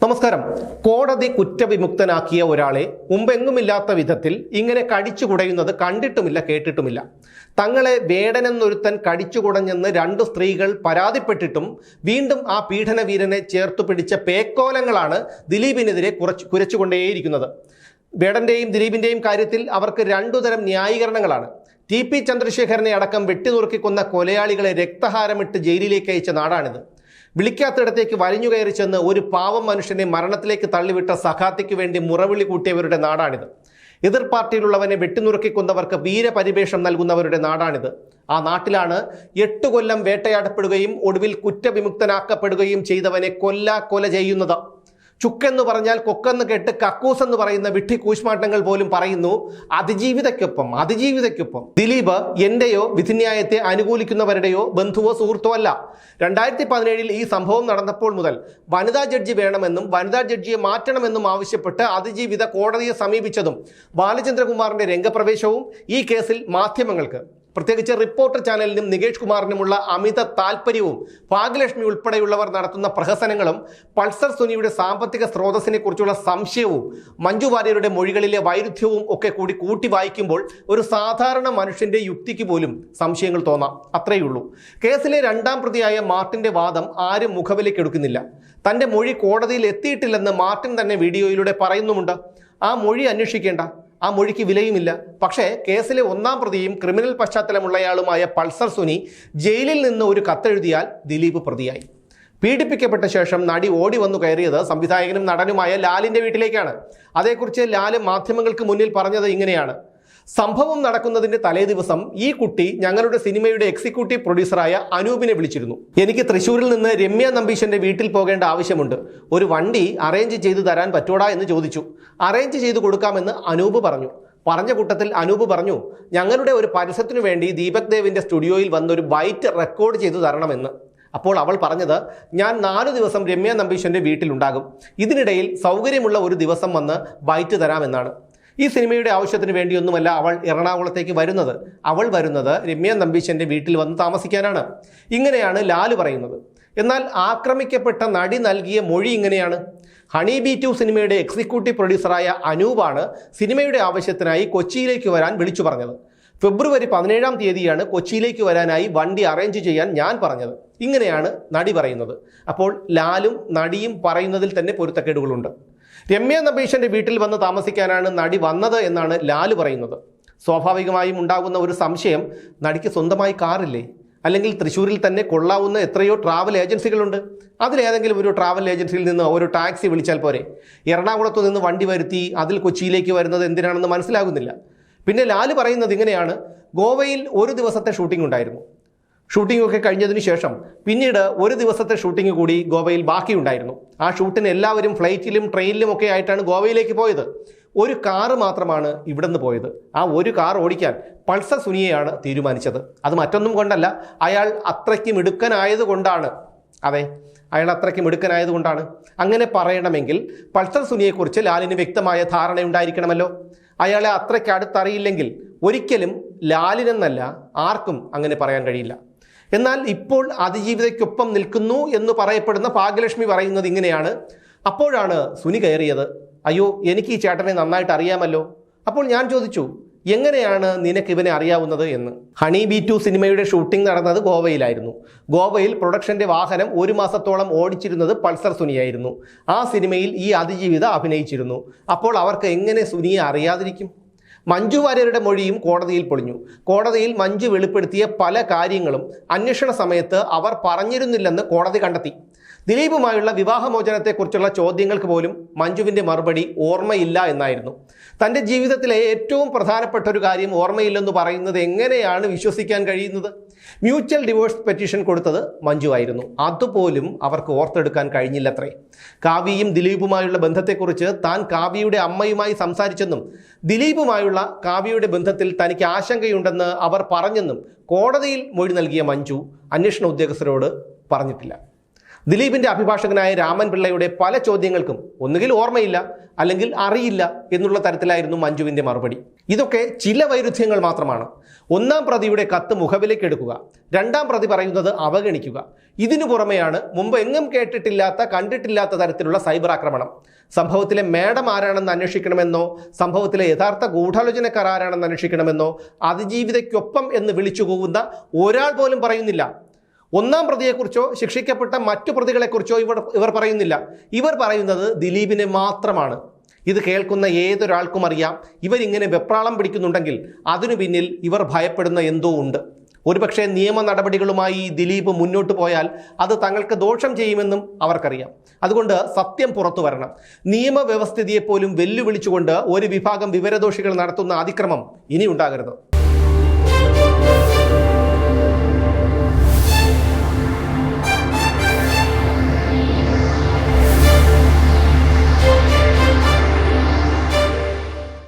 നമസ്കാരം. കോടതി കുറ്റവിമുക്തനാക്കിയ ഒരാളെ മുമ്പെങ്ങുമില്ലാത്ത വിധത്തിൽ ഇങ്ങനെ കടിച്ചു കുടയുന്നത് കണ്ടിട്ടുമില്ല, കേട്ടിട്ടുമില്ല. തങ്ങളെ വേടനെന്നൊരുത്തൻ കടിച്ചുകുടഞ്ഞെന്ന് രണ്ട് സ്ത്രീകൾ പരാതിപ്പെട്ടിട്ടും വീണ്ടും ആ പീഡനവീരനെ ചേർത്തു പിടിച്ച പേക്കോലങ്ങളാണ് ദിലീപിനെതിരെ കുരച്ചുകൊണ്ടേയിരിക്കുന്നത്. വേടന്റെയും ദിലീപിന്റെയും കാര്യത്തിൽ അവർക്ക് രണ്ടുതരം ന്യായീകരണങ്ങളാണ്. TP ചന്ദ്രശേഖരനെ അടക്കം വെട്ടിനുറുക്കിക്കൊന്ന കൊലയാളികളെ രക്തഹാരമിട്ട് ജയിലിലേക്ക് അയച്ച നാടാണിത്. വിളിക്കാത്തിടത്തേക്ക് വലിഞ്ഞുകയറി ചെന്ന് ഒരു പാവം മനുഷ്യനെ മരണത്തിലേക്ക് തള്ളിവിട്ട സഖാത്തിക്ക് വേണ്ടി മുറവിളി കൂട്ടിയവരുടെ നാടാണിത്. എതിർ പാർട്ടിയിലുള്ളവനെ വെട്ടിനുറുക്കിക്കൊന്നവർക്ക് വീരപരിവേഷം നൽകുന്നവരുടെ നാടാണിത്. ആ നാട്ടിലാണ് 8 കൊല്ലം വേട്ടയാടപ്പെടുകയും ഒടുവിൽ കുറ്റവിമുക്തനാക്കപ്പെടുകയും ചെയ്തവനെ കൊല ചെയ്യുന്നത്. ചുക്കെന്ന് പറഞ്ഞാൽ കൊക്കെന്ന് കേട്ട് കക്കൂസ് എന്ന് പറയുന്ന വിഡ്ഢി കൂശ്മാട്ടങ്ങൾ പോലും പറയുന്നു അതിജീവിതയ്ക്കൊപ്പം. ദിലീപ് എന്റെയോ വിധിന്യായത്തെ അനുകൂലിക്കുന്നവരുടെയോ ബന്ധുവോ സുഹൃത്തോ അല്ല. 2017 ഈ സംഭവം നടന്നപ്പോൾ മുതൽ വനിതാ ജഡ്ജി വേണമെന്നും വനിതാ ജഡ്ജിയെ മാറ്റണമെന്നും ആവശ്യപ്പെട്ട് അതിജീവിത കോടതിയെ സമീപിച്ചതും ബാലചന്ദ്രകുമാറിന്റെ രംഗപ്രവേശവും ഈ കേസിൽ മാധ്യമങ്ങൾക്ക്, പ്രത്യേകിച്ച് റിപ്പോർട്ടർ ചാനലിനും നികേഷ് കുമാറിനുമുള്ള അമിത താല്പര്യവും ഭാഗ്യലക്ഷ്മി ഉൾപ്പെടെയുള്ളവർ നടത്തുന്ന പ്രഹസനങ്ങളും പൾസർ സുനിയുടെ സാമ്പത്തിക സ്രോതസ്സിനെ കുറിച്ചുള്ള സംശയവും മഞ്ജു വാര്യരുടെ മൊഴികളിലെ വൈരുദ്ധ്യവും ഒക്കെ കൂട്ടി വായിക്കുമ്പോൾ ഒരു സാധാരണ മനുഷ്യന്റെ യുക്തിക്ക് പോലും സംശയങ്ങൾ തോന്നാം. അത്രയുള്ളൂ. കേസിലെ 2ാം പ്രതിയായ മാർട്ടിന്റെ വാദം ആരും മുഖവിലേക്കെടുക്കുന്നില്ല. തന്റെ മൊഴി കോടതിയിൽ എത്തിയിട്ടില്ലെന്ന് മാർട്ടിൻ തന്നെ വീഡിയോയിലൂടെ പറയുന്നുമുണ്ട്. ആ മൊഴി അന്വേഷിക്കേണ്ട, ആ മൊഴിക്ക് വിലയുമില്ല. പക്ഷേ കേസിലെ 1ാം പ്രതിയും ക്രിമിനൽ പശ്ചാത്തലമുള്ളയാളുമായ പൾസർ സുനി ജയിലിൽ നിന്ന് ഒരു കത്തെഴുതിയാൽ ദിലീപ് പ്രതിയായി. പീഡിപ്പിക്കപ്പെട്ട ശേഷം നടി ഓടി വന്നു കയറിയത് സംവിധായകനും നടനുമായ ലാലിന്റെ വീട്ടിലേക്കാണ്. അതേക്കുറിച്ച് ലാല് മാധ്യമങ്ങൾക്ക് മുന്നിൽ പറഞ്ഞത് ഇങ്ങനെയാണ്: സംഭവം നടക്കുന്നതിന്റെ തലേ ദിവസം ഈ കുട്ടി ഞങ്ങളുടെ സിനിമയുടെ എക്സിക്യൂട്ടീവ് പ്രൊഡ്യൂസറായ അനൂപിനെ വിളിച്ചിരുന്നു. എനിക്ക് തൃശ്ശൂരിൽ നിന്ന് രമ്യ നമ്പീശന്റെ വീട്ടിൽ പോകേണ്ട ആവശ്യമുണ്ട്, ഒരു വണ്ടി അറേഞ്ച് ചെയ്തു തരാൻ പറ്റോടാ എന്ന് ചോദിച്ചു. അറേഞ്ച് ചെയ്തു കൊടുക്കാമെന്ന് അനൂപ് പറഞ്ഞു. പറഞ്ഞ കൂട്ടത്തിൽ അനൂപ് പറഞ്ഞു, ഞങ്ങളുടെ ഒരു പരസ്യത്തിനു വേണ്ടി ദീപക് ദേവിന്റെ സ്റ്റുഡിയോയിൽ വന്നൊരു ബൈറ്റ് റെക്കോർഡ് ചെയ്തു തരണമെന്ന്. അപ്പോൾ അവൾ പറഞ്ഞത്, ഞാൻ 4 ദിവസം രമ്യ നമ്പീശന്റെ വീട്ടിലുണ്ടാകും, ഇതിനിടയിൽ സൗകര്യമുള്ള ഒരു ദിവസം വന്ന് ബൈറ്റ് തരാമെന്നാണ്. ഈ സിനിമയുടെ ആവശ്യത്തിന് വേണ്ടിയൊന്നുമല്ല അവൾ എറണാകുളത്തേക്ക് വരുന്നത്. അവൾ വരുന്നത് രമ്യ നമ്പീശന്റെ വീട്ടിൽ വന്ന് താമസിക്കാനാണ്. ഇങ്ങനെയാണ് ലാല് പറയുന്നത്. എന്നാൽ ആക്രമിക്കപ്പെട്ട നടി നൽകിയ മൊഴി ഇങ്ങനെയാണ്: ഹണി ബി 2 സിനിമയുടെ എക്സിക്യൂട്ടീവ് പ്രൊഡ്യൂസറായ അനൂപാണ് സിനിമയുടെ ആവശ്യത്തിനായി കൊച്ചിയിലേക്ക് വരാൻ വിളിച്ചു പറഞ്ഞത്. ഫെബ്രുവരി 17-ാം തീയതിയാണ് കൊച്ചിയിലേക്ക് വരാനായി വണ്ടി അറേഞ്ച് ചെയ്യാൻ ഞാൻ പറഞ്ഞത്. ഇങ്ങനെയാണ് നടി പറയുന്നത്. അപ്പോൾ ലാലും നടിയും പറയുന്നതിൽ തന്നെ പൊരുത്തക്കേടുകളുണ്ട്. രമ്യ നമ്പീശന്റെ വീട്ടിൽ വന്ന് താമസിക്കാനാണ് നടി വന്നത് എന്നാണ് ലാല് പറയുന്നത്. സ്വാഭാവികമായും ഉണ്ടാകുന്ന ഒരു സംശയം, നടിക്ക് സ്വന്തമായി കാറില്ലേ? അല്ലെങ്കിൽ തൃശ്ശൂരിൽ തന്നെ കൊള്ളാവുന്ന എത്രയോ ട്രാവൽ ഏജൻസികളുണ്ട്. അതിലേതെങ്കിലും ഒരു ട്രാവൽ ഏജൻസിയിൽ നിന്ന് ഒരു ടാക്സി വിളിച്ചാൽ പോരെ? എറണാകുളത്ത് നിന്ന് വണ്ടി വരുത്തി അതിൽ കൊച്ചിയിലേക്ക് വരുന്നത് എന്തിനാണെന്ന് മനസ്സിലാകുന്നില്ല. പിന്നെ ലാല് പറയുന്നത് ഇങ്ങനെയാണ്: ഗോവയിൽ ഒരു ദിവസത്തെ ഷൂട്ടിംഗ് ഉണ്ടായിരുന്നു. ഷൂട്ടിംഗ് ഒക്കെ കഴിഞ്ഞതിന് ശേഷം പിന്നീട് ഒരു ദിവസത്തെ ഷൂട്ടിംഗ് കൂടി ഗോവയിൽ ബാക്കിയുണ്ടായിരുന്നു. ആ ഷൂട്ടിന് എല്ലാവരും ഫ്ലൈറ്റിലും ട്രെയിനിലും ഒക്കെ ആയിട്ടാണ് ഗോവയിലേക്ക് പോയത്. ഒരു കാറ് മാത്രമാണ് ഇവിടെ നിന്ന് പോയത്. ആ ഒരു കാർ ഓടിക്കാൻ പൾസർ സുനിയെയാണ് തീരുമാനിച്ചത്. അത് മറ്റൊന്നും കൊണ്ടല്ല, അയാൾ അത്രയ്ക്ക് മിടുക്കനായത് കൊണ്ടാണ്. അതെ, അയാൾ അത്രയ്ക്ക് മിടുക്കനായത് കൊണ്ടാണ്. അങ്ങനെ പറയണമെങ്കിൽ പൾസർ സുനിയെക്കുറിച്ച് ലാലിന് വ്യക്തമായ ധാരണയുണ്ടായിരിക്കണമല്ലോ. അയാളെ അത്രയ്ക്ക് അടുത്തറിയില്ലെങ്കിൽ ഒരിക്കലും ലാലിനെന്നല്ല ആർക്കും അങ്ങനെ പറയാൻ കഴിയില്ല. എന്നാൽ ഇപ്പോൾ അതിജീവിതയ്ക്കൊപ്പം നിൽക്കുന്നു എന്ന് പറയപ്പെടുന്ന ഭാഗ്യലക്ഷ്മി പറയുന്നത് ഇങ്ങനെയാണ്: അപ്പോഴാണ് സുനി കയറിയത്. അയ്യോ, എനിക്ക് ഈ ചേട്ടനെ നന്നായിട്ട് അറിയാമല്ലോ. അപ്പോൾ ഞാൻ ചോദിച്ചു, എങ്ങനെയാണ് നിനക്ക് ഇവനെ അറിയാവുന്നത് എന്ന്. ഹണി ബി 2 സിനിമയുടെ ഷൂട്ടിംഗ് നടന്നത് ഗോവയിലായിരുന്നു. ഗോവയിൽ പ്രൊഡക്ഷന്റെ വാഹനം 1 മാസത്തോളം ഓടിച്ചിരുന്നത് പൾസർ സുനിയായിരുന്നു. ആ സിനിമയിൽ ഈ അതിജീവിത അഭിനയിച്ചിരുന്നു. അപ്പോൾ അവർക്ക് എങ്ങനെ സുനിയെ അറിയാതിരിക്കും? മഞ്ജു വാര്യരുടെ മൊഴിയും കോടതിയിൽ പൊളിഞ്ഞു. കോടതിയിൽ മഞ്ജു വെളിപ്പെടുത്തിയ പല കാര്യങ്ങളും അന്വേഷണ സമയത്ത് അവർ പറഞ്ഞിരുന്നില്ലെന്ന് കോടതി കണ്ടെത്തി. ദിലീപുമായുള്ള വിവാഹമോചനത്തെക്കുറിച്ചുള്ള ചോദ്യങ്ങൾക്ക് പോലും മഞ്ജുവിൻ്റെ മറുപടി ഓർമ്മയില്ല എന്നായിരുന്നു. തൻ്റെ ജീവിതത്തിലെ ഏറ്റവും പ്രധാനപ്പെട്ട ഒരു കാര്യം ഓർമ്മയില്ലെന്ന് പറയുന്നത് എങ്ങനെയാണ് വിശ്വസിക്കാൻ കഴിയുന്നത്? മ്യൂച്വൽ ഡിവോഴ്സ് പെറ്റീഷൻ കൊടുത്തത് മഞ്ജു ആയിരുന്നു. അതുപോലും അവർക്ക് ഓർത്തെടുക്കാൻ കഴിഞ്ഞില്ലത്രേ. കാവ്യയും ദിലീപുമായുള്ള ബന്ധത്തെക്കുറിച്ച് താൻ കാവ്യയുടെ അമ്മയുമായി സംസാരിച്ചെന്നും ദിലീപുമായുള്ള കാവ്യയുടെ ബന്ധത്തിൽ തനിക്ക് ആശങ്കയുണ്ടെന്ന് അവർ പറഞ്ഞെന്നും കോടതിയിൽ മൊഴി നൽകിയ മഞ്ജു അന്വേഷണ ഉദ്യോഗസ്ഥരോട് പറഞ്ഞിട്ടില്ല. ദിലീപിന്റെ അഭിഭാഷകനായ രാമൻ പിള്ളയുടെ പല ചോദ്യങ്ങൾക്കും ഒന്നുകിൽ ഓർമ്മയില്ല അല്ലെങ്കിൽ അറിയില്ല എന്നുള്ള തരത്തിലായിരുന്നു മഞ്ജുവിന്റെ മറുപടി. ഇതൊക്കെ ചില വൈരുദ്ധ്യങ്ങൾ മാത്രമാണ്. ഒന്നാം പ്രതിയുടെ കത്ത് മുഖവിലേക്ക് എടുക്കുക, രണ്ടാം പ്രതി പറയുന്നത് അവഗണിക്കുക. ഇതിനു പുറമെയാണ് മുമ്പ് എങ്ങും കേട്ടിട്ടില്ലാത്ത കണ്ടിട്ടില്ലാത്ത തരത്തിലുള്ള സൈബർ ആക്രമണം. സംഭവത്തിലെ മേഡം ആരാണെന്ന് അന്വേഷിക്കണമെന്നോ സംഭവത്തിലെ യഥാർത്ഥ ഗൂഢാലോചനക്കാർ ആരാണെന്ന് അന്വേഷിക്കണമെന്നോ അതിജീവിതയ്ക്കൊപ്പം എന്ന് വിളിച്ചു പോകുന്ന ഒരാൾ പോലും പറയുന്നില്ല. ഒന്നാം പ്രതിയെക്കുറിച്ചോ ശിക്ഷിക്കപ്പെട്ട മറ്റു പ്രതികളെക്കുറിച്ചോ ഇവർ പറയുന്നില്ല. ഇവർ പറയുന്നത് ദിലീപിനെ മാത്രമാണ്. ഇത് കേൾക്കുന്ന ഏതൊരാൾക്കും അറിയാം, ഇവരിങ്ങനെ വെപ്രാളം പിടിക്കുന്നുണ്ടെങ്കിൽ അതിനു പിന്നിൽ ഇവർ ഭയപ്പെടുന്ന എന്തോ ഉണ്ട്. ഒരുപക്ഷെ നിയമ നടപടികളുമായി ദിലീപ് മുന്നോട്ട് പോയാൽ അത് തങ്ങൾക്ക് ദോഷം ചെയ്യുമെന്നും അവർക്കറിയാം. അതുകൊണ്ട് സത്യം പുറത്തു വരണം. നിയമവ്യവസ്ഥിതിയെപ്പോലും വെല്ലുവിളിച്ചുകൊണ്ട് ഒരു വിഭാഗം വിവരദോഷികൾ നടത്തുന്ന അതിക്രമം ഇനി ഉണ്ടാകരുത്.